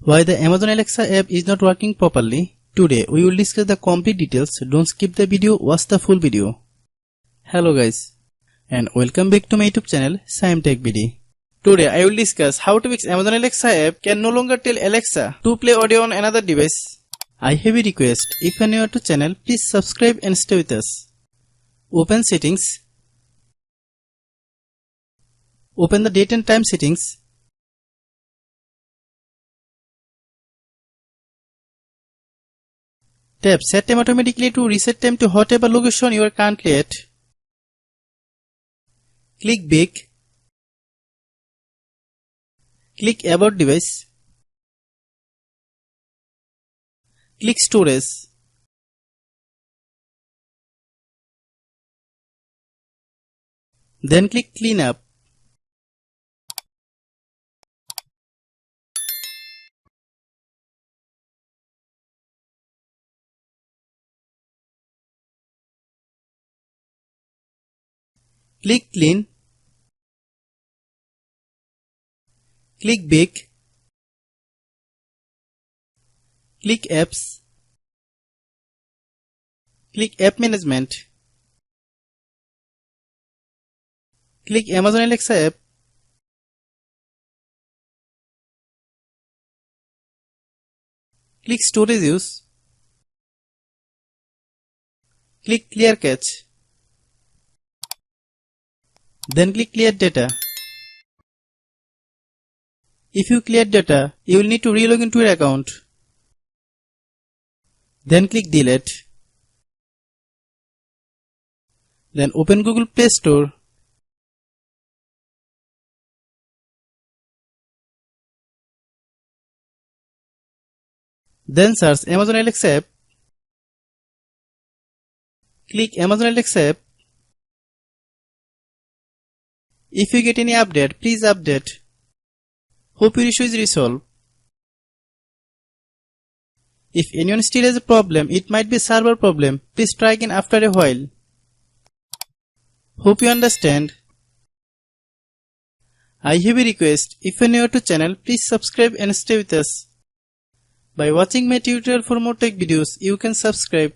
Why the Amazon Alexa app is not working properly? Today we will discuss the complete details. Don't skip the video, watch the full video. Hello guys, and welcome back to my YouTube channel Shaem Tech BD. Today I will discuss how to fix Amazon Alexa app can no longer tell Alexa to play audio on another device. I have a request. If you are new to channel, please subscribe and stay with us. Open settings. Open the date and time settings. Tap Set Time automatically to reset time to whatever location you are currently at. Click Back. Click About Device. Click Storage. Then click Clean Up. Click Clean. Click Back. Click Apps. Click App Management. Click Amazon Alexa app. Click Storage Use. Click Clear Cache. Then click Clear Data. If you clear data, you will need to re-log into your account. Then click Delete. Then open Google Play Store. Then search Amazon Alexa app. Click Amazon Alexa app. If you get any update, please update. Hope your issue is resolved. If anyone still has a problem, it might be a server problem. Please try again after a while. Hope you understand. I have a request. If you are new to channel, please subscribe and stay with us. By watching my tutorial for more tech videos, you can subscribe.